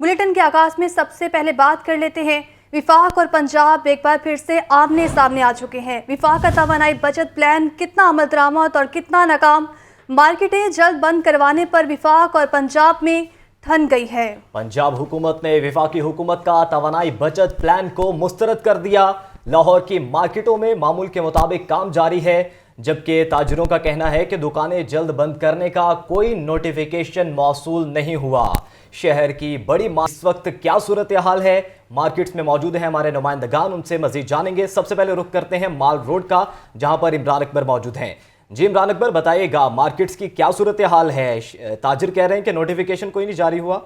Bulletin के आगाज में सबसे पहले बात कर लेते हैं। विफाक और पंजाब एक बार फिर से आमने सामने आ चुके हैं। विफाक का तवानाई बचत प्लान कितना अमल दरामद और कितना नाकाम। मार्केटें जल्द बंद करवाने पर विफाक और पंजाब में ठन गई है। पंजाब हुकूमत ने विफाकी हुकूमत का तवानाई बचत प्लान को मुस्तरद कर दिया। लाहौर की मार्केटों में मामूल के मुताबिक काम जारी है, जबकि ताजरों का कहना है कि दुकानें जल्द बंद करने का कोई नोटिफिकेशन मौसूल नहीं हुआ। शहर की बड़ी इस वक्त क्या सूरत हाल है, मार्केट्स में मौजूद हैं हमारे नुमाइंदगान, उनसे मजीद जानेंगे। सबसे पहले रुख करते हैं माल रोड का, जहां पर इमरान अकबर मौजूद हैं। जी इमरान अकबर, बताइएगा मार्केट्स की क्या सूरत हाल है। ताजिर कह रहे हैं कि नोटिफिकेशन कोई नहीं जारी हुआ।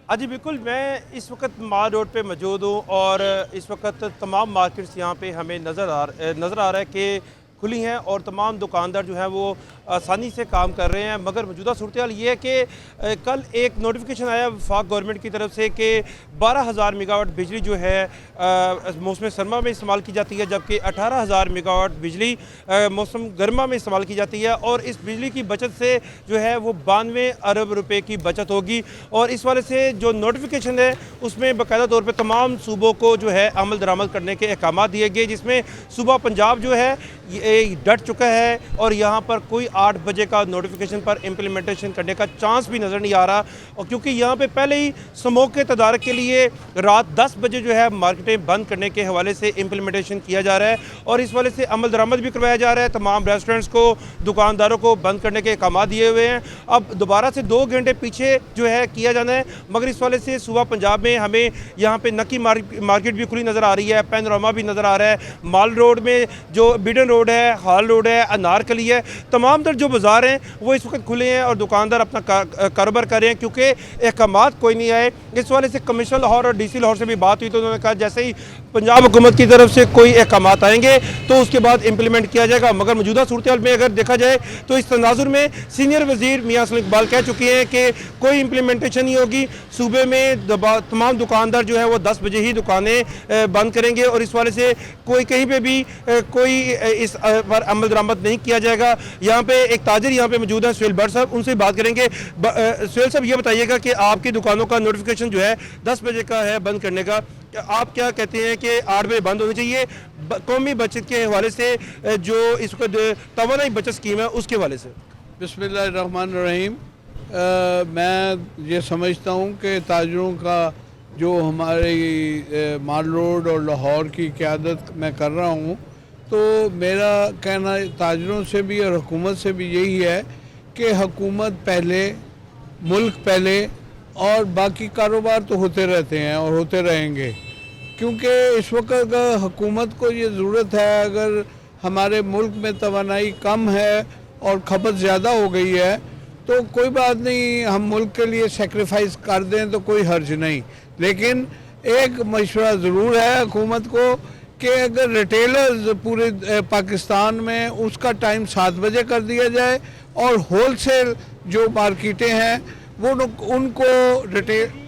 जी बिल्कुल, मैं इस वक्त माल रोड पे मौजूद हूँ और इस वक्त तमाम मार्केट्स यहाँ पे हमें नज़र आ रहा है कि खुली हैं और तमाम दुकानदार जो हैं वो आसानी से काम कर रहे हैं। मगर मौजूदा सूरत हाल ये है कि कल एक नोटिफिकेशन आया वफाक गवर्नमेंट की तरफ से कि 12,000 मेगावाट बिजली जो है मौसम सरमा में इस्तेमाल की जाती है, जबकि 18,000 मेगावाट बिजली मौसम गर्मा में इस्तेमाल की जाती है। और इस बिजली की बचत से जो है वो 92 अरब रुपए की बचत होगी। और इस वाले से जो नोटिफिकेशन है उसमें बाकायदा तौर पर तमाम सूबों को जो है अमल दरामद करने के अहकाम दिए गए, जिसमें सूबा पंजाब जो है डट चुका है और यहाँ पर कोई 8 बजे का नोटिफिकेशन पर इम्प्लीमेंटेशन करने का चांस भी नज़र नहीं आ रहा। और क्योंकि यहाँ पे पहले ही स्मोक के तदारक के लिए रात 10 बजे जो है मार्केटें बंद करने के हवाले से इम्प्लीमेंटेशन किया जा रहा है और इस वाले से अमल दरामद भी करवाया जा रहा है। तमाम रेस्टोरेंट्स को, दुकानदारों को बंद करने के अहकाम दिए हुए हैं। अब दोबारा से 2 घंटे पीछे जो है किया जाना है, मगर इस वाले से सूबा पंजाब में हमें यहाँ पर नकी मार्केट भी खुली नज़र आ रही है, पैनोरामा भी नज़र आ रहा है। माल रोड में जो बिडन रोड है, हाल रोड है, अनारकली है, तमाम तर जो बाज़ार हैं वो इस वक्त खुले हैं और दुकानदार अपना कारोबार कर रहे हैं क्योंकि अहकामात कोई नहीं आए। इस वाले से कमिश्नर लाहौर और डीसी लाहौर से भी बात हुई तो उन्होंने कहा जैसे ही पंजाब हुकूमत की तरफ से कोई अहकामात आएंगे तो उसके बाद इम्प्लीमेंट किया जाएगा। मगर मौजूदा सूरत हाल में अगर देखा जाए तो इस तनाजुर में सीनियर वजीर मियां असलम इकबाल कह चुके हैं कि कोई इम्प्लीमेंटेशन नहीं होगी। सूबे में तमाम दुकानदार जो है वो 10 बजे ही दुकानें बंद करेंगे और इस वाले से कोई कहीं पर भी कोई इस पर अमल दरामद नहीं किया जाएगा। यहाँ पे एक ताजिर यहाँ पे मौजूद है सुहेल भट्ट साहब, उनसे बात करेंगे। सुहेल साहब, ये बताइएगा कि आपकी दुकानों का नोटिफिकेशन जो है 10 बजे का है बंद करने का, आप क्या कहते हैं कि 8 बजे बंद होनी चाहिए? कौमी बचत के हवाले से जो इसको तवानाई बचत स्कीम है उसके हवाले से। बिस्मिल्लाहिर्रहमानिर्रहीम। मैं ये समझता हूँ कि ताजिरों का जो हमारी माल रोड और लाहौर की क़यादत मैं कर रहा हूँ, तो मेरा कहना ताजरों से भी और हुकूमत से भी यही है कि हुकूमत पहले, मुल्क पहले और बाकी कारोबार तो होते रहते हैं और होते रहेंगे। क्योंकि इस वक्त हुकूमत को ये ज़रूरत है, अगर हमारे मुल्क में तवानाई कम है और खपत ज़्यादा हो गई है तो कोई बात नहीं, हम मुल्क के लिए सेक्रीफाइस कर दें तो कोई हर्ज नहीं। लेकिन एक मशवरा ज़रूर है हुकूमत को कि अगर रिटेलर्स पूरे पाकिस्तान में उसका टाइम 7 बजे कर दिया जाए और होलसेल जो मार्केटें हैं वो उनको रिटेल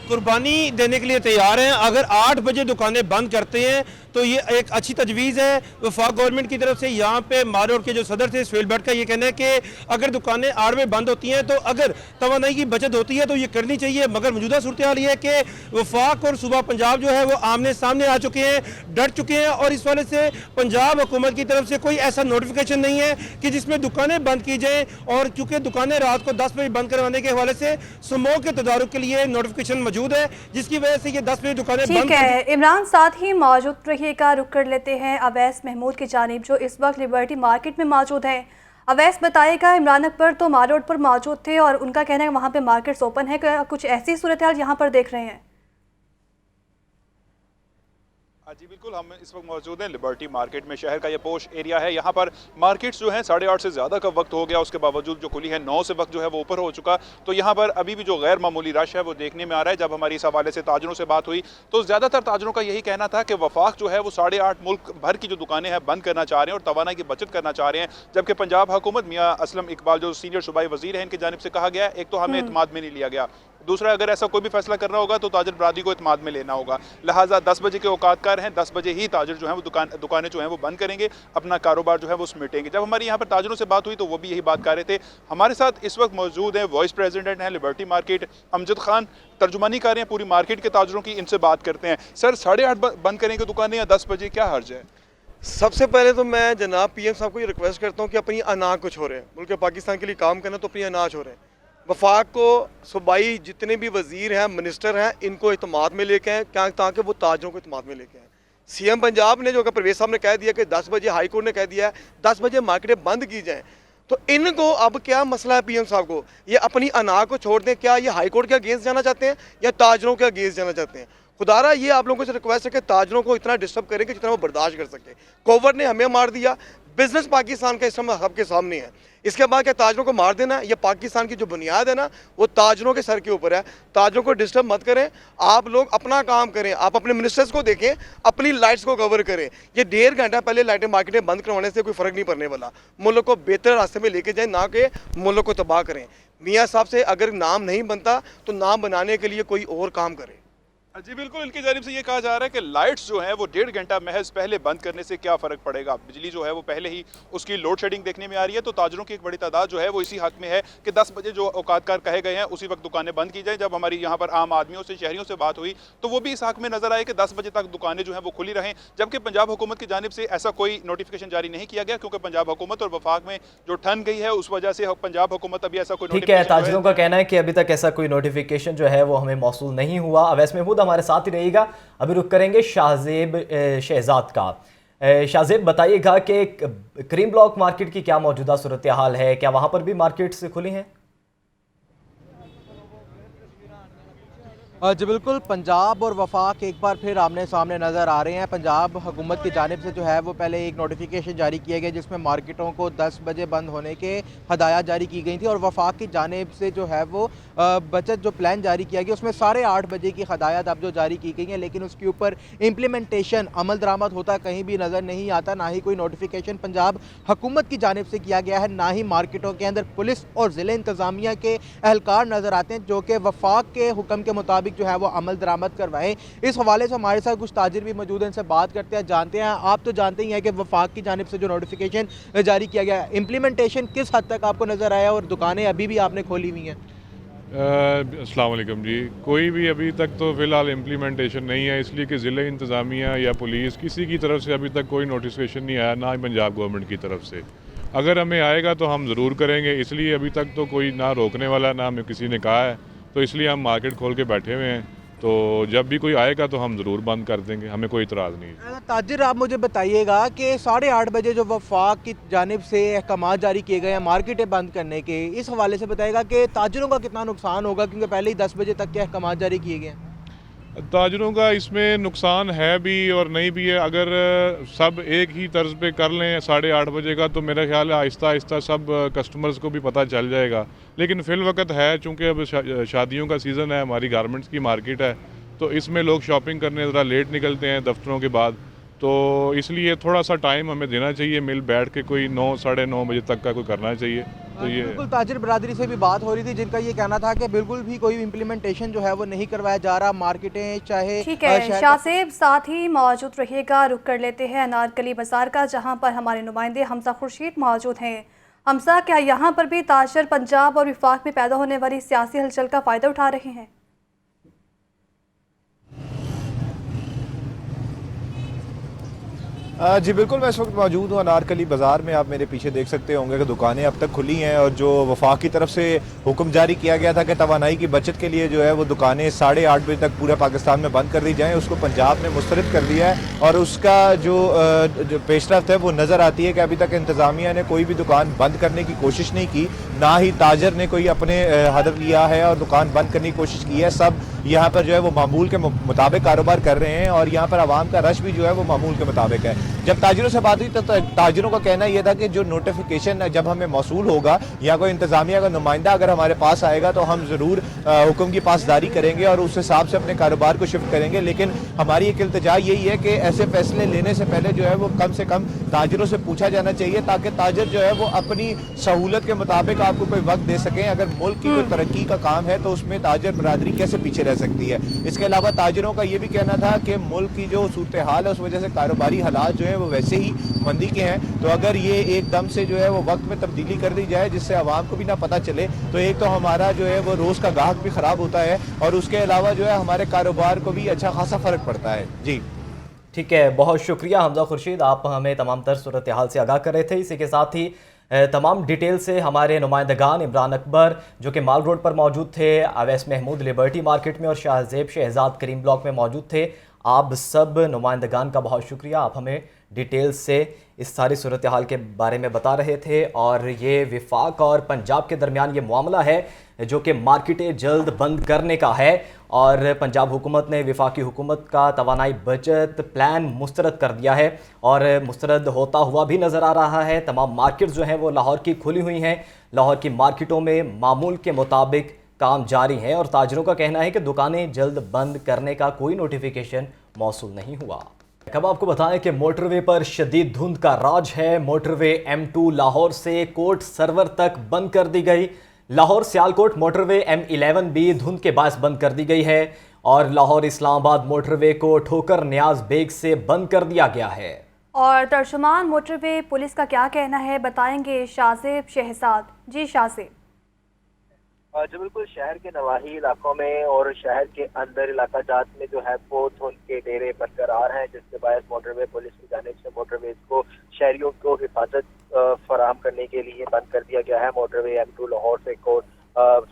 कुर्बानी देने के लिए तैयार हैं। अगर 8 बजे दुकानें बंद करते हैं तो ये एक अच्छी तजवीज़ है वफाक गवर्नमेंट की तरफ से। यहाँ पे माल रोड के जो सदर थे सुहेल भट्ट का ये कहना है कि अगर दुकानें 8 बजे बंद होती हैं तो अगर तवानाई की बचत होती है तो ये करनी चाहिए। मगर मौजूदा सूरत हाल ये है कि वफाक और सूबा पंजाब जो है वो आमने सामने आ चुके हैं, डट चुके हैं और इस वाले से पंजाब हुकूमत की तरफ से कोई ऐसा नोटिफिकेशन नहीं है कि जिसमें दुकानें बंद की जाएँ। और क्योंकि दुकानें रात को 10 बजे बंद करवाने के हवाले से स्मोक के तदारुक के लिए नोटिफिकेशन मौजूद है, जिसकी वजह से ये 10 बजे दुकानें बंद है। इमरान, साथ ही मौजूद का रुख कर लेते हैं अवैस महमूद की जानिब जो इस वक्त लिबर्टी मार्केट में मौजूद हैं। अवैस, बताएगा इमरान अकबर तो माल रोड पर मौजूद थे और उनका कहना है वहाँ पे मार्केट्स ओपन है, कुछ ऐसी सूरत हाल यहाँ पर देख रहे हैं? जी बिल्कुल, हम इस वक्त मौजूद हैं लिबर्टी मार्केट में। शहर का ये पोश एरिया है, यहाँ पर मार्केट्स जो हैं 8:30 से ज़्यादा का वक्त हो गया, उसके बावजूद जो खुली है 9 से वक्त जो है वो ऊपर हो चुका। तो यहाँ पर अभी भी जो गैर मामूली रश है वो देखने में आ रहा है। जब हमारी इस हवाले से ताजरों से बात हुई तो ज़्यादातर ताजरों का यही कहना था कि वफाक जो है वो 8:30 मुल्क भर की जो दुकानें हैं बंद करना चाह रहे हैं और तवानाई की बचत करना चाह रहे हैं। जबकि पंजाब हुकूमत मियाँ असलम इकबाल जो सीनियर सूबाई वजीर हैं, इनकी जानिब से कहा गया एक तो हमें एतमाद में नहीं लिया गया दूसरा, अगर ऐसा कोई भी फैसला करना होगा तो ताजर बरादरी को इत्माद में लेना होगा। लिहाजा 10 बजे के औकातकार हैं, 10 बजे ही ताजर जो हैं वो दुकानें जो हैं वो बंद करेंगे, अपना कारोबार जो है वो समेटेंगे। जब हमारी यहाँ पर ताजरों से बात हुई तो वो भी यही बात कर रहे थे। हमारे साथ इस वक्त मौजूद हैं वाइस प्रेसिडेंट हैं लिबर्टी मार्केट अमजद खान, तर्जुमानी कर रहे हैं पूरी मार्केट के ताजरों की। इनसे बात करते हैं। सर, 8:30 बंद करेंगे दुकानें या 10 बजे, क्या हर्ज है? सबसे पहले तो मैं जनाब पीएम साहब को ये रिक्वेस्ट करता हूँ कि अपनी अना को छोड़ें। मुल्क पाकिस्तान के लिए काम करना तो अपनी अना छोड़ें। वफाक को सूबाई जितने भी वजीर हैं, मिनिस्टर हैं, इनको इत्माद में लेके आएँ, क्या ताकि वो ताजरों को इत्माद में लेके आएँ। सीएम पंजाब ने जो कि परवेज साहब ने कह दिया कि 10 बजे, हाई कोर्ट ने कह दिया है 10 बजे मार्केटें बंद की जाएँ, तो इनको अब क्या मसला है पीएम साहब को? ये अपनी अना को छोड़ दें। क्या ये हाई कोर्ट के अगेंस्ट जाना चाहते हैं या ताजरों के अगेंस्ट जाना चाहते हैं? खुदारा ये आप लोगों से रिक्वेस्ट है कि ताजरों को इतना डिस्टर्ब करें कि जितना वो बर्दाश्त कर सके। कोविड ने हमें मार दिया, बिजनेस पाकिस्तान का इस समय सबके सामने है। इसके बाद क्या ताजरों को मार देना? ये पाकिस्तान की जो बुनियाद है ना, वो ताजरों के सर के ऊपर है। ताजरों को डिस्टर्ब मत करें, आप लोग अपना काम करें, आप अपने मिनिस्टर्स को देखें, अपनी लाइट्स को कवर करें। ये 1.5 घंटा पहले लाइटें मार्केटें बंद करवाने से कोई फ़र्क नहीं पड़ने वाला। मुल्क को बेहतर रास्ते में लेके जाएं, ना कि मुल्क को तबाह करें। मियाँ साहब से अगर नाम नहीं बनता तो नाम बनाने के लिए कोई और काम करें। जी बिल्कुल, इनकी जानिब से ये कहा जा रहा है कि लाइट्स जो हैं वो 1.5 घंटा महज पहले बंद करने से क्या फ़र्क पड़ेगा। बिजली जो है वो पहले ही उसकी लोड शेडिंग देखने में आ रही है, तो ताजरों की एक बड़ी तादाद जो है वो इसी हक में है कि 10 बजे जो औकातकार कहे गए हैं उसी वक्त दुकानें बंद की जाएँ। जब हमारी यहाँ पर आम आदमियों से, शहरियों से बात हुई तो वो भी इस हक में नजर आए कि 10 बजे तक दुकानें जो हैं वो खुली रहें, जबकि पंजाब हुकूमत की जानिब से ऐसा कोई नोटिफिकेशन जारी नहीं किया गया, क्योंकि पंजाब हुकूमत और वफाक में जो ठन गई है उस वजह से पंजाब हुकूमत अभी ऐसा कोई ठीक है। ताजरों का कहना है कि अभी तक ऐसा कोई नोटिफिकेशन जो है वो हमें मौसूल नहीं हुआ। अवैस महमूद हमारे साथ ही रहेगा। अभी रुक करेंगे शाहजेब शहजाद का। शाहजेब, बताइएगा कि करीम ब्लॉक मार्केट की क्या मौजूदा सूरत हाल है? क्या वहाँ पर भी मार्केट्स खुली हैं? जी बिल्कुल, पंजाब और वफाक एक बार फिर आमने सामने नज़र आ रहे हैं। पंजाब हुकूमत की जानिब से जो है वो पहले एक नोटिफिकेशन जारी किया गया जिसमें मार्केटों को 10 बजे बंद होने के हदायत जारी की गई थी, और वफाक की जानिब से जो है वो बचत जो प्लान जारी किया गया उसमें 8:30 बजे की हदायत अब जो जारी की गई हैं, लेकिन उसके ऊपर इम्प्लीमेंटेशन, अमल दरामद होता कहीं भी नज़र नहीं आता। ना ही कोई नोटिफिकेशन पंजाब हुकूमत की जानिब से किया गया है, ना ही मार्केटों के अंदर पुलिस और ज़िले इंतज़ामिया के एहलकार नज़र आते हैं जो कि वफाक के हुक्म के मुताबिक जो है वो अमल दरामद करवाएं। इस हवाले से हमारे साथ कुछ ताजिर भी मौजूद हैं, इनसे बात करते हैं, जानते हैं। आप तो जानते ही हैं कि वफाक की जानिब से जो नोटिफिकेशन जारी किया गया है, इम्प्लीमेंटेशन किस हद तक आपको नज़र आया और दुकानें अभी भी आपने खोली हुई हैं? अस्सलाम वालेकुम जी। कोई भी अभी तक तो फ़िलहाल इम्प्लीमेंटेशन नहीं है, इसलिए कि ज़िले इंतज़ामिया या पुलिस किसी की तरफ से अभी तक कोई नोटिफिकेशन नहीं आया, ना ही पंजाब गवर्नमेंट की तरफ से। अगर हमें आएगा तो हम ज़रूर करेंगे, इसलिए अभी तक तो कोई ना रोकने वाला, ना हमें किसी ने कहा है, तो इसलिए हम मार्केट खोल के बैठे हुए हैं। तो जब भी कोई आएगा तो हम ज़रूर बंद कर देंगे, हमें कोई इतराज़ नहीं है। ताजिर, आप मुझे बताइएगा कि 8:30 बजे जो वफाक की जानिब से अहकाम जारी किए गए हैं मार्केटें बंद करने के, इस हवाले से बताइएगा कि ताजिरों का कितना नुकसान होगा, क्योंकि पहले ही 10 बजे तक के अहकाम जारी किए गए हैं। ताजरों का इसमें नुकसान है भी और नहीं भी है। अगर सब एक ही तर्ज पे कर लें 8:30 बजे का, तो मेरा ख्याल है आहिस्ता आहिस्ता सब कस्टमर्स को भी पता चल जाएगा। लेकिन फिल वक्त है, चूँकि अब शादियों का सीज़न है, हमारी गारमेंट्स की मार्केट है, तो इसमें लोग शॉपिंग करने ज़रा लेट निकलते हैं दफ्तरों के बाद, तो इसलिए थोड़ा सा टाइम हमें देना चाहिए, मिल बैठ के कोई 9 साढ़े 9 बजे तक का कोई करना चाहिए। तो ये बिल्कुल ताजिर बरादरी से भी बात हो रही थी जिनका ये कहना था कि बिल्कुल भी कोई इम्प्लीमेंटेशन जो है वो नहीं करवाया जा रहा, मार्केटें चाहे। ठीक है शाहजेब, साथ ही मौजूद रहिएगा। रुक कर लेते हैं अनारकली बाजार का, जहां पर हमारे नुमाइंदे हमजा खुर्शीद मौजूद हैं। हमजा, क्या यहाँ पर भी ताजर पंजाब और विफाक में पैदा होने वाली सियासी हलचल का फ़ायदा उठा रहे हैं? जी बिल्कुल, मैं इस वक्त मौजूद हूँ अनारकली बाज़ार में। आप मेरे पीछे देख सकते होंगे कि दुकानें अब तक खुली हैं, और जो वफाक की तरफ से हुक्म जारी किया गया था कि तवानाई की बचत के लिए जो है वो दुकानें 8:30 बजे तक पूरे पाकिस्तान में बंद कर दी जाएँ, उसको पंजाब ने मुस्तरद कर दिया है। और उसका जो पेशरफ्त है वो नज़र आती है कि अभी तक इंतज़ामिया ने कोई भी दुकान बंद करने की कोशिश नहीं की, ना ही ताजर ने कोई अपने हदफ लिया है और दुकान बंद करने की कोशिश की है। सब यहाँ पर जो है वो मामूल के मुताबिक कारोबार कर रहे हैं, और यहाँ पर आवाम का रश भी जो है वो मामूल के मुताबिक है। जब ताजिरों से बात हुई तो ताजिरों का कहना यह था कि जो नोटिफिकेशन जब हमें मौसूल होगा या कोई इंतजामिया का नुमाइंदा अगर हमारे पास आएगा तो हम ज़रूर हुक्म की पासदारी करेंगे और उस हिसाब से अपने कारोबार को शिफ्ट करेंगे। लेकिन हमारी एक इल्तिजा यही है कि ऐसे फैसले लेने से पहले जो है वो कम से कम ताजिरों से पूछा जाना चाहिए, ताकि ताजिर जो है वो अपनी सहूलत के मुताबिक आपको कोई वक्त दे सकें। अगर मुल्क की कोई तरक्की का काम है तो उसमें ताजिर बरादरी कैसे पीछे रह सकती है। इसके अलावा ताजिरों का ये भी कहना था कि मुल्क की जो सूरत हाल है उस वजह से कारोबारी हालात जो है वो वैसे ही मंदी के हैं, तो अगर ये एकदम से जो है वो वक्त में तब्दीली कर दी जाए जिससे आवाम को भी ना पता चले तो एक तो हमारा जो है वो रोज़ का गाहक भी ख़राब होता है और उसके अलावा जो है हमारे कारोबार को भी अच्छा खासा फ़र्क पड़ता है। जी ठीक है, बहुत शुक्रिया हमजा खुर्शीद, आप हमें तमाम तर सूरत हाल से आगाह कर रहे थे। इसी के साथ ही तमाम डिटेल से हमारे नुमाइंदगान इमरान अकबर जो कि माल रोड पर मौजूद थे, अवैस महमूद लिबर्टी मार्केट में और शाहजेब शहजाद करीम ब्लॉक में मौजूद थे। आप सब नुमाइंदगान का बहुत शुक्रिया, आप हमें डिटेल से इस सारी सूरत हाल के बारे में बता रहे थे। और ये विफाक और पंजाब के दरमियान ये मामला है जो कि मार्केटें जल्द बंद करने का है और पंजाब हुकूमत ने विफाकी हुकूमत का तवानाई बचत प्लान मुस्तरद कर दिया है और मुस्तरद होता हुआ भी नज़र आ रहा है। तमाम मार्केट जो हैं वो लाहौर की खुली हुई हैं। लाहौर की मार्केटों में मामूल के मुताबिक काम जारी है और ताजरों का कहना है कि दुकानें जल्द बंद करने का कोई नोटिफिकेशन मौसूल नहीं हुआ। अब आपको बताएं कि मोटरवे पर शदीद धुंध का राज है। मोटरवे M2 लाहौर से कोट सरवर तक बंद कर दी गई। लाहौर सियालकोट मोटरवे M11 भी धुंध के बायस बंद कर दी गई है और लाहौर इस्लामाबाद मोटरवे को ठोकर न्याज बेग से बंद कर दिया गया है। और तर्जुमान मोटरवे पुलिस का क्या कहना है बताएंगे शाहजेब शहजाद। जी शाहजेब। जो बिल्कुल शहर के नवाही इलाकों में और शहर के अंदर इलाका जात में जो है वो धुंध के डेरे बरकरार हैं, जिसके बायस मोटरवे पुलिस की जानिब से मोटरवेज को शहरियों को हिफाजत फराहम करने के लिए बंद कर दिया गया है। मोटरवे M2 लाहौर से कोट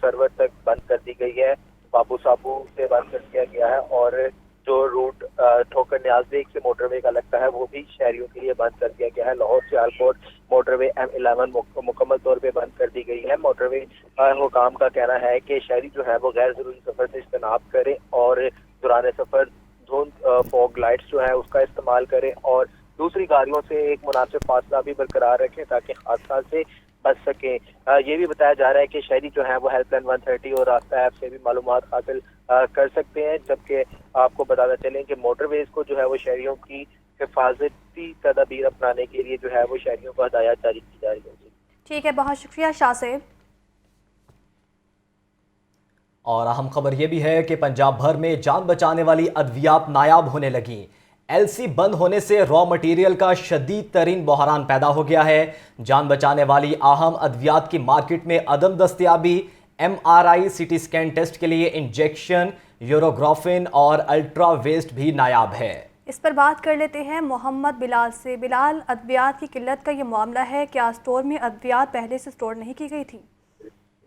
सरवर तक बंद कर दी गई है, बाबू साबू से बंद कर दिया गया है और जो रूट ठोकर न्याज बेग से मोटरवे का लगता है वो भी शहरियों के लिए बंद कर दिया गया है। लाहौर सियालकोट मोटरवे M11 मुकम्मल तौर पे बंद कर दी गई है। मोटरवे हुकाम का कहना है कि शहरी जो है वो गैर जरूरी सफर से इज्तनाब करें और दौरान सफर धुंध फॉग लाइट्स जो है उसका इस्तेमाल करें और दूसरी गाड़ियों से एक मुनासिब फासला भी बरकरार रखें ताकि हादसा से बच सकें। ये भी बताया जा रहा है कि शहरी जो है वो हेल्पलाइन 130 और रास्ता ऐप से भी मालूमात हासिल कर सकते हैं। जबकि आपको बताना चलें कि मोटरवेज को जो है वो शहरियों की हिफाजती तदाबीर अपनाने के लिए जो है वो शहरियों को हदायत जारी की जा रही है। ठीक है, बहुत शुक्रिया शाहजेब। और अहम खबर यह भी है कि पंजाब भर में जान बचाने वाली अद्वियात नायाब होने लगी। LC बंद होने से रॉ मटेरियल का शदीद तरीन बहरान पैदा हो गया है। जान बचाने वाली अहम अद्वियात की मार्केट में अदम दस्तयाबी, MRI CT स्कैन टेस्ट के लिए इंजेक्शन, यूरोग्राफिन और अल्ट्रा वेस्ट भी नायाब है। इस पर बात कर लेते हैं मोहम्मद बिलाल से। बिलाल, अद्वियात की किल्लत का ये मामला है, क्या स्टोर में अद्वियात पहले से स्टोर नहीं की गई थी?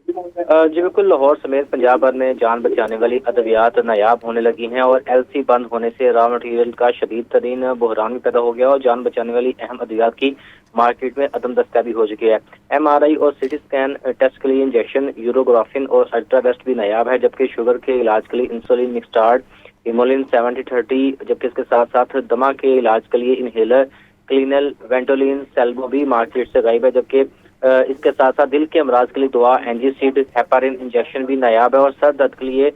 जी बिल्कुल, लाहौर समेत पंजाब भर में जान बचाने वाली अद्वियात नायाब होने लगी हैं और LC बंद होने से रॉ मटेरियल का शदीद तरीन बहरान भी पैदा हो गया और जान बचाने वाली अहम अद्वियात की मार्केट में अदम दस्तयाबी हो चुकी है। MRI और CT स्कैन टेस्ट के लिए इंजेक्शन, यूरोग्राफिन और अल्ट्रा बेस्ट भी नायाब है, जबकि शुगर के इलाज के लिए इंसुलिन मिक्सटार्ड, इमोलिन 70-30, जबकि इसके साथ साथ दमा के इलाज के लिए इनहेलर, क्लीनल, वेंटोलिन, सेल्बो भी मार्केट से गायब है, जबकि इसके साथ साथ दिल के अमराज के लिए दवा, एंजीसीड, हेपारिन इंजेक्शन भी नायाब है और सर दर्द के लिए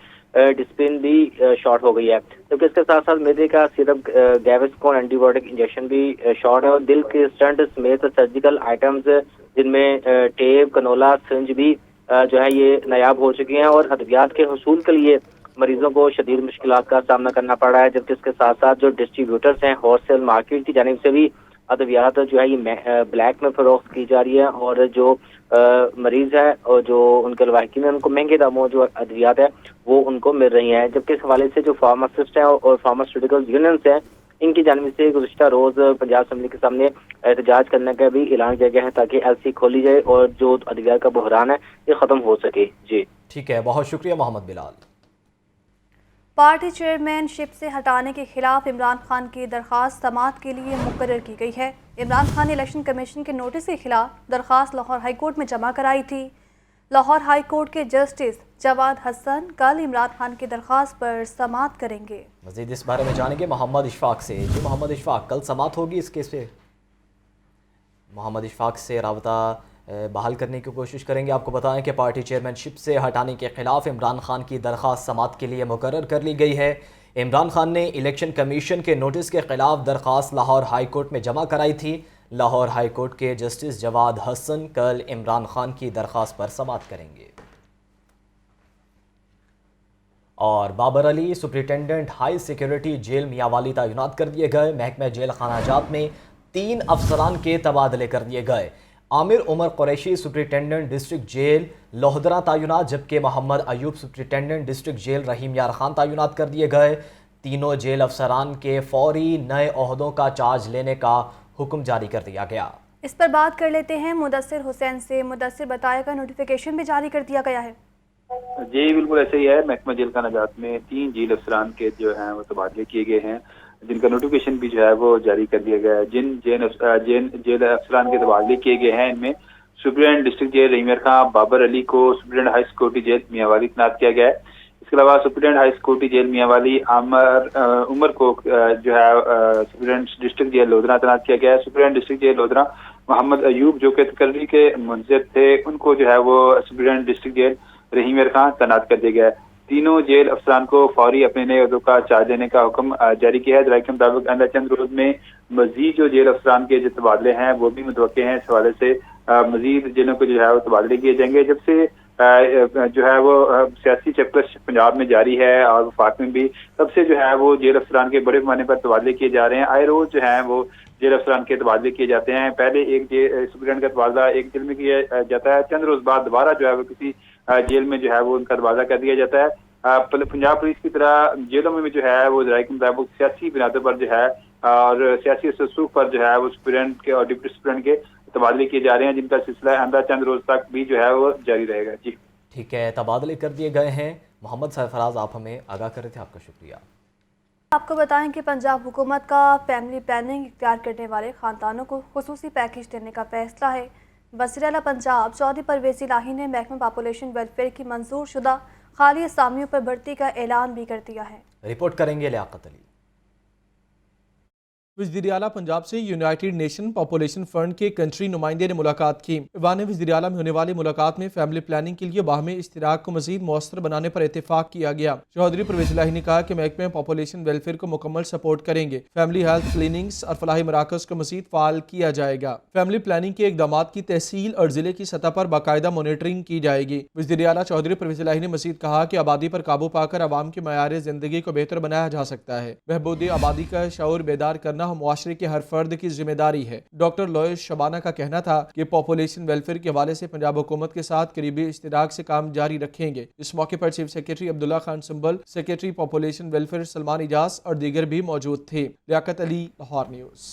डिस्पिन भी शॉर्ट हो गई है, जबकि इसके साथ साथ मैदे का सिरप, गैविस्कोन एंटीबायोटिक इंजेक्शन भी शॉर्ट है और दिल के स्टंट समेत सर्जिकल आइटम्स जिनमें टेप, कनोला, सिरिंज भी जो है ये नायाब हो चुकी हैं और अद्वियात के हुसूल के लिए मरीजों को शदीद मुश्किलात का सामना करना पड़ रहा है। जबकि इसके साथ साथ जो डिस्ट्रीब्यूटर्स हैं होलसेल मार्केट की जानिब से भी अद्वियात जो है ये ब्लैक में फरोख्त की जा रही है और जो मरीज है और जो उनके लवाहिकीन है उनको महंगे दामों जो अद्वियात है वो उनको मिल रही हैं। जबकि इस हवाले से जो फार्मासिस्ट हैं और फार्मास्यूटिकल यूनियंस हैं इनकी जानिब से गुज़िश्ता रोज पंजाब असेंबली के सामने एहतजाज करने का भी ऐलान किया गया है ताकि LC खोली जाए और जो अद्वियात का बहरान है ये ख़त्म हो सके। जी ठीक है, बहुत शुक्रिया मोहम्मद बिलाल। पार्टी चेयरमैनशिप से हटाने के खिलाफ इमरान खान की दरख्वास्त समाअत के लिए मुकर्रर की गई है। इमरान खान ने इलेक्शन कमीशन के नोटिस के खिलाफ दरख्वास्त लाहौर हाई कोर्ट में जमा कराई थी। लाहौर हाई कोर्ट के जस्टिस जवाद हसन कल इमरान खान की दरख्वास्त पर समाअत करेंगे। मज़ीद इस बारे में जानेंगे मोहम्मद इशफाक से। जी मोहम्मद इशफाक, कल समाअत होगी इस केस पे? मोहम्मद इशफाक से राबता बहाल करने की कोशिश करेंगे। आपको बताएं कि पार्टी चेयरमैनशिप से हटाने के खिलाफ इमरान खान की दरख्वास्त समाअत के लिए मुकर्रर कर ली गई है। इमरान खान ने इलेक्शन कमीशन के नोटिस के खिलाफ दरख्वास्त लाहौर हाई कोर्ट में जमा कराई थी। लाहौर हाई कोर्ट के जस्टिस जवाद हसन कल इमरान खान की दरख्वास्त पर समाअत करेंगे। और Babar Ali superintendent high security jail Mianwali तैनात कर दिए गए। महकमा जेल खानाजात में 3 अफसरान के तबादले कर दिए गए। Aamir Umar Qureshi superintendent district jail लोहदरा तैनात, जबकि Mohammad Ayub superintendent district jail Rahim Yar Khan तैनात कर दिए गए। तीनों जेल अफसरान के फौरी नए ओहदों का चार्ज लेने का हुक्म जारी कर दिया गया। इस पर बात कर लेते हैं मुदस्सिर हुसैन से। मुदस्सिर, बताएगा नोटिफिकेशन भी जारी कर दिया गया है? जी बिल्कुल ऐसे ही है। महकमा जेल खानाजात में 3 जेल अफसरान के जो हैं वो तबादले किए गए हैं, जिनका नोटिफिकेशन भी जो है वो जारी कर दिया गया है। जिन जेल अफसरान के तबादले किए गए हैं, इनमें superintendent district jail Rahim Yar Khan Babar Ali को superintendent high security jail Mianwali तैनात किया गया है। इसके अलावा superintendent high security jail Mianwali Umar को जो है सुप्रिटेंडेंट डिस्ट्रिक्ट जेल लोधरा तैनात किया गया है। Superintendent district jail Lodhra Mohammad Ayub जो कि तकर्री के मुंजिर थे, उनको जो है वो superintendent district jail Rahim Yar Khan तैनात कर दिया गया है। तीनों जेल अफसरान को फौरी अपने नए अहदों का चार्ज लेने का हुक्म जारी किया है। के मुताबिक आइंदा चंद रोज में मजीद जो जेल अफसरान के जो तबादले हैं वो भी मुतवक्के हैं। इस हवाले से मजीद जेलों को जो है वो तबादले किए जाएंगे। जब से जो है वो सियासी चक्कर पंजाब में जारी है और वफाक में भी, तब से जो है वो जेल अफसरान के बड़े पैमाने पर तबादले किए जा रहे हैं। आए रोज जो है वो जेल अफसरान के तबादले किए जाते हैं। पहले एक सुप्रिटेंडेंट का तबादला एक जेल में किया जाता है, चंद रोज बाद दोबारा जो है वो किसी जेल में जो है वो उनका तबादला कर दिया जाता है। पंजाब पुलिस की तरह जेलों में भी जो है वो राय के मुताबिक सियासी बिनादों पर जो है और सियासी रसूख पर जो है वो सुप्रिटेंडेंट के और डिप्टी सुप्रिटेंडेंट के तबादले किए जा रहे हैं, जिनका सिलसिला आइंदा चंद रोज तक भी जो है वो जारी रहेगा। जी ठीक है, तबादले कर दिए गए हैं। मोहम्मद सरफराज, आप हमें आगाह कर रहे थे, आपका शुक्रिया। आपको बताएं कि पंजाब हुकूमत का फैमिली प्लानिंग इख्तियार करने वाले खानदानों को खुसूसी पैकेज देने का फैसला है। वज़ीर आला पंजाब चौधरी परवेज़ इलाही ने महकमा पॉपुलेशन वेलफेयर की मंजूर शुदा खाली असामियों पर भर्ती का ऐलान भी कर दिया है। रिपोर्ट करेंगे लियाकत अली। वज़ीर आला पंजाब से यूनाइटेड नेशन पॉपुलेशन फंड के कंट्री नुमाइंदे ने मुलाकात की। ईवान वज़ीर आला में होने वाली मुलाकात में फैमिली प्लानिंग के लिए बाहमी इश्तिराक को मज़ीद मौसर बनाने पर इत्तेफाक किया गया। चौधरी परवेज़ इलाही ने कहा कि महकमे पॉपुलेशन वेलफेयर को मुकम्मल सपोर्ट करेंगे। फैमिली हेल्थ क्लिनिक्स और फलाही मराकज़ को मज़ीद फ़ाल किया जाएगा। फैमिली प्लानिंग के इक़दाम की तहसील और ज़िले की सतह पर बाकायदा मॉनिटरिंग की जाएगी। वज़ीर आला चौधरी परवेज़ इलाही ने मज़ीद कहा कि आबादी पर काबू पाकर आवाम के मयार ज़िंदगी को बेहतर बनाया जा सकता है। बहबूद आबादी का शऊर बेदार करना मुआशरे के हर फर्द की जिम्मेदारी है। डॉक्टर लोयस शबाना का कहना था कि पॉपुलेशन वेलफेयर के हवाले से पंजाब हुकूमत के साथ करीबी इश्तिराक से काम जारी रखेंगे। इस मौके पर chief secretary Abdullah Khan Sumbal, secretary population welfare Salman Ijaz और दीगर भी मौजूद थे। लियाकत अली, लाहौर न्यूज़।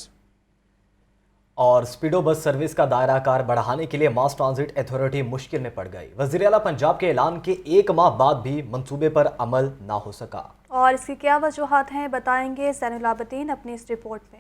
और स्पीडो बस सर्विस का दायरा कार बढ़ाने के लिए मास ट्रांजिट अथॉरिटी मुश्किल में पड़ गई। वज़ीर आला पंजाब के ऐलान के 1 माह बाद भी मंसूबे पर अमल ना हो सका। और इसकी क्या वजूहात हैं, बताएंगे ज़ैनुल आबिदीन अपनी इस रिपोर्ट में।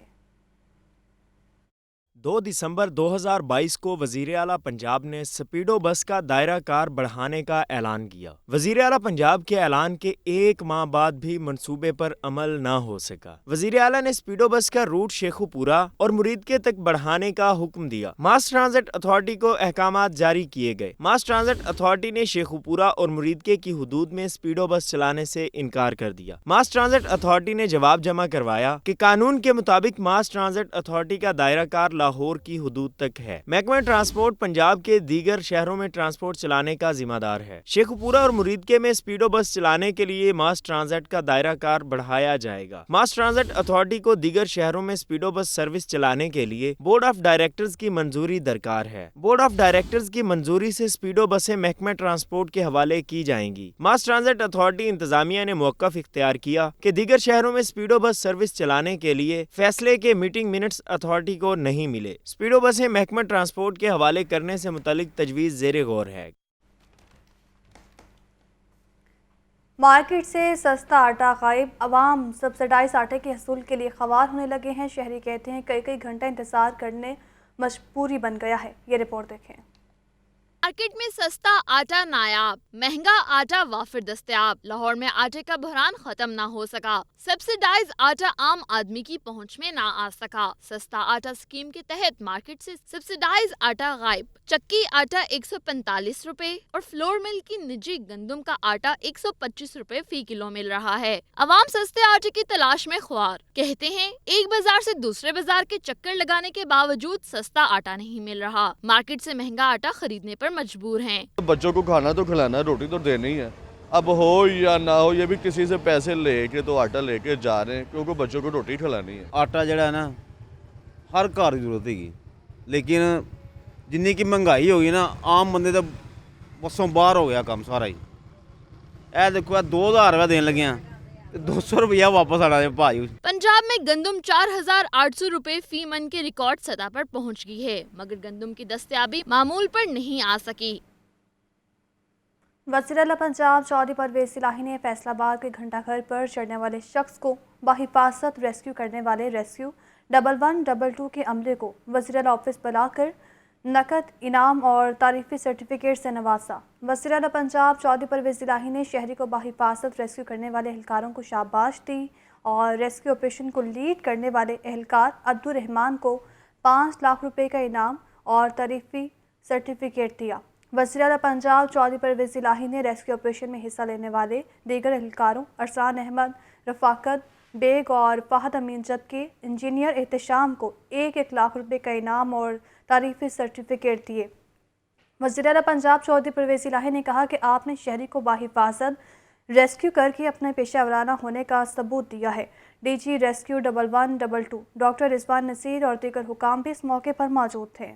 2 दिसंबर 2022 को वज़ीर आला पंजाब ने स्पीडो बस का दायरा कार बढ़ाने का ऐलान किया। वज़ीर आला पंजाब के ऐलान के 1 माह बाद भी मंसूबे पर अमल ना हो सका। वज़ीर आला ने स्पीडो बस का रूट शेखुपुरा और मुरीदके तक बढ़ाने का हुक्म दिया। मास ट्रांजिट अथॉरिटी को अहकामात जारी किए गए। मास ट्रांजिट अथॉरिटी ने शेखुपुरा और मुरीदके की हुदूद में स्पीडो बस चलाने से इनकार कर दिया। मास ट्रांजिट अथॉरिटी ने जवाब जमा करवाया कि कानून के मुताबिक मास ट्रांजिट अथॉरिटी का दायरा कार लाहौर की हुदूद तक है। महकमा ट्रांसपोर्ट पंजाब के दीगर शहरों में ट्रांसपोर्ट चलाने का जिम्मेदार है। शेखुपुरा और मुरीदके में स्पीडो बस चलाने के लिए मास ट्रांजिट का दायरा कार बढ़ाया जाएगा। मास ट्रांजिट अथॉरिटी को दीगर शहरों में स्पीडो बस सर्विस चलाने के लिए बोर्ड ऑफ डायरेक्टर्स की मंजूरी दरकार है। बोर्ड ऑफ डायरेक्टर्स की मंजूरी से स्पीडो बसें महकमा ट्रांसपोर्ट के हवाले की जाएंगी। मास ट्रांजिट अथॉरिटी इंतजामिया ने मौक़िफ़ इख्तियार किया कि दीगर शहरों में स्पीडो बस सर्विस चलाने के लिए फैसले के मीटिंग मिनट्स अथॉरिटी को नहीं मिले। स्पीडो बसें महकमा ट्रांसपोर्ट के हवाले करने से मुतालिक तजवीज़ ज़ेरे गौर है। मार्केट से सस्ता आटा गायब, अवाम सब्सिडाइज आटे के हसूल के लिए ख्वार होने लगे हैं। शहरी कहते हैं कई घंटा इंतजार करने मजबूरी बन गया है। ये रिपोर्ट देखें। मार्केट में सस्ता आटा नायाब, महंगा आटा वाफिर दस्तयाब। लाहौर में आटे का बहरान खत्म ना हो सका। सब्सिडाइज आटा आम आदमी की पहुंच में ना आ सका। सस्ता आटा स्कीम के तहत मार्केट से सब्सिडाइज आटा गायब। चक्की आटा 145 रुपए और फ्लोर मिल की निजी गंदम का आटा 125 रुपए फी किलो मिल रहा है। अवाम सस्ते आटे की तलाश में ख्वार। कहते हैं एक बाजार से दूसरे बाजार के चक्कर लगाने के बावजूद सस्ता आटा नहीं मिल रहा। मार्केट से महंगा आटा खरीदने पर मजबूर हैं। बच्चों को खाना तो खिलाना है, रोटी तो देनी ही है। अब हो या ना हो, ये भी किसी से पैसे लेके तो आटा लेके जा रहे हैं, क्योंकि बच्चों को रोटी खिलानी है। आटा जड़ा है ना हर घर की जरूरत है, लेकिन जिन्नी की महंगाई होगी ना, आम बंदे तो बसों बाहर हो गया काम सारा ही। ए देखो 2000 रुपया देने लगे हैं, 200 रुपया वापस आना है भाई। पंजाब में गंदम 4800 रुपए फी मन के रिकॉर्ड सतह पर पहुंच गई है, मगर गंदम की दस्तयाबी मामूल पर नहीं आ सकी। वज़ीर-ए-आला पंजाब चौधरी परवेज़ इलाही ने फैसलाबाद के घंटाघर पर चढ़ने वाले शख्स को बाहिफाजत रेस्क्यू करने वाले रेस्क्यू 1122 के अमले को वज़ीर-ए-आला ऑफिस बुलाकर नकद इनाम और तारीफी सर्टिफिकेट से नवाजा। वज़ीर-ए-आला पंजाब चौधरी परवेज़ इलाही ने शहरी को बाहिफाजत रेस्क्यू करने वाले एहलकारों को शाबाश दी और रेस्क्यू ऑपरेशन को लीड करने वाले एहलकार अब्दुल रहमान को 5 लाख रुपए का इनाम और तारीफी सर्टिफिकेट दिया। वज़ीर-ए-आला पंजाब चौधरी परवेज़ इलाही ने रेस्क्यू ऑपरेशन में हिस्सा लेने वाले दीगर एहलकारों अरसान अहमद, रफ़ाकत बेग और फ़हद अमीन जबकि इंजीनियर एहतशाम को 1 लाख रुपए का इनाम और तारीफी सर्टिफिकेट दिए। वज़ीर-ए-आला पंजाब चौधरी परवेज़ इलाही ने कहा कि आपने शहरी को बाहिफाजत रेस्क्यू करके अपने पेशा वराना होने का सबूत दिया है। DG rescue 1122 doctor Rizwan Naseer और दीगर हुकाम भी इस मौके पर मौजूद थे।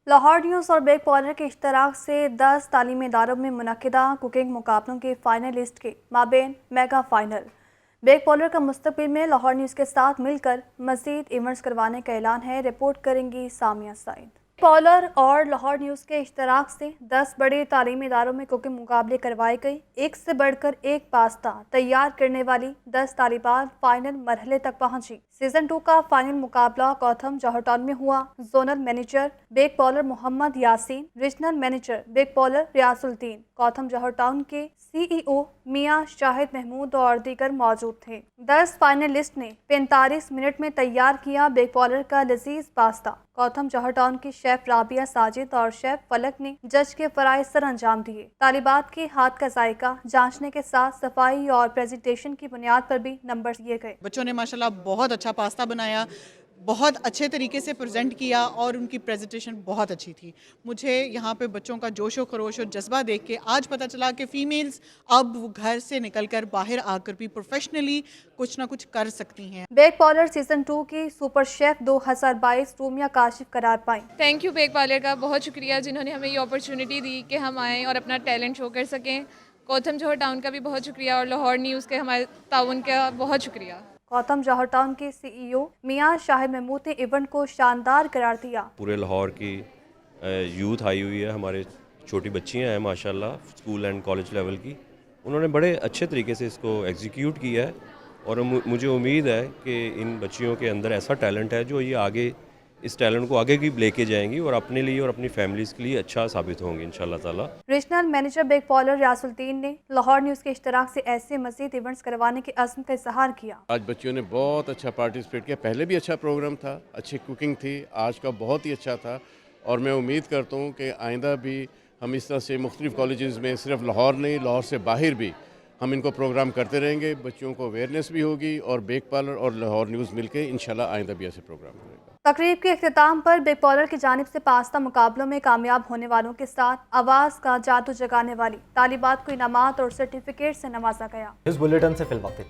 लाहौर न्यूज़ और बेग पॉलर के इश्तराक से 10 तालीमी इदारों में मुनक्किदा कुकिंग मुकाबलों के फाइनलिस्ट के माबेन मेगा फाइनल। बेग पॉलर का मुस्तकबिल में लाहौर न्यूज़ के साथ मिलकर मज़ीद इवेंट्स करवाने का ऐलान है। रिपोर्ट करेंगी सामिया सईद। पॉलर और लाहौर न्यूज़ के इश्तराक से 10 बड़े तालीमी इदारों में कुकिंग मुकाबले करवाए गए। एक से बढ़कर एक पास्ता तैयार करने वाली 10 तालिबात फाइनल मरहले तक पहुंची। सीजन 2 का फाइनल मुकाबला गौतम जौहर टाउन में हुआ। जोनल मैनेजर बेग पॉलर मोहम्मद यासीन, रीजनल मैनेजर बेग पॉलर रियासुद्दीन, गौतम जौहर टाउन के CEO मियां शाहिद महमूद और दीगर मौजूद थे। 10 फाइनलिस्ट ने 45 मिनट में तैयार किया बेग पॉलर का लजीज पास्ता। गौतम जौहर टाउन की शेफ राबिया साजिद और शेफ फलक ने जज के फराइज सर अंजाम दिए। तालिबात के हाथ का जायका जांचने के साथ सफाई और प्रेजेंटेशन की बुनियाद पर भी नंबर दिए गए। बच्चों ने माशाल्लाह बहुत अच्छा पास्ता बनाया, बहुत अच्छे तरीके से प्रेजेंट किया और उनकी प्रेजेंटेशन बहुत अच्छी थी। मुझे यहाँ पे बच्चों का जोश और खरोश और जज्बा देख के आज पता चला कि फ़ीमेल्स अब वो घर से निकलकर बाहर आकर भी प्रोफेशनली कुछ ना कुछ कर सकती हैं। बेग पॉलर सीजन 2 की सुपर शेफ 2022 रूमिया काशिफ करार पाई। थैंक यू बेग पॉलर का बहुत शुक्रिया जिन्होंने हमें ये अपॉर्चुनिटी दी कि हम आएँ और अपना टैलेंट शो कर सकें। गौतम जौहर टाउन का भी बहुत शुक्रिया और लाहौर न्यूज़ के हमारे ताउन का बहुत शुक्रिया। गौतम जौहर टाउन के CEO मियां शाहिद महमूद ने इवेंट को शानदार करार दिया। पूरे लाहौर की यूथ आई हुई है, हमारे छोटी बच्चियां हैं माशाल्लाह स्कूल एंड कॉलेज लेवल की। उन्होंने बड़े अच्छे तरीके से इसको एग्जीक्यूट किया है और मुझे उम्मीद है कि इन बच्चियों के अंदर ऐसा टैलेंट है जो ये आगे इस टैलेंट को आगे भी लेके जाएंगी और अपने लिए और अपनी फैमिलीज के लिए अच्छा साबित होंगे इंशाल्लाह ताला। रीजनल मैनेजर बेग पॉलर रियासुद्दीन ने लाहौर न्यूज़ के इश्तराक से ऐसे मज़ीद इवेंट्स करवाने के अज़्म का इज़हार किया। आज बच्चियों ने बहुत अच्छा पार्टिसिपेट किया, पहले भी अच्छा प्रोग्राम था, अच्छी कुकिंग थी, आज का बहुत ही अच्छा था और मैं उम्मीद करता हूँ कि आइंदा भी हम इस तरह से मुख्तलिफ कॉलेजेस में सिर्फ लाहौर नहीं लाहौर से बाहर भी हम इनको प्रोग्राम करते रहेंगे। बच्चों को अवेयरनेस भी होगी और बेग पॉलर और लाहौर न्यूज़ मिलकर इंशाल्लाह आइंदा भी ऐसे प्रोग्राम करेगा। तकरीब के इख्तिताम पर बेग पॉलर की जानिब से पास्ता मुकाबलों में कामयाब होने वालों के साथ आवाज़ का जादू जगाने वाली तालिबात को इनामात और सर्टिफिकेट से नवाजा गया। इस बुलेटिन से फिल वक्त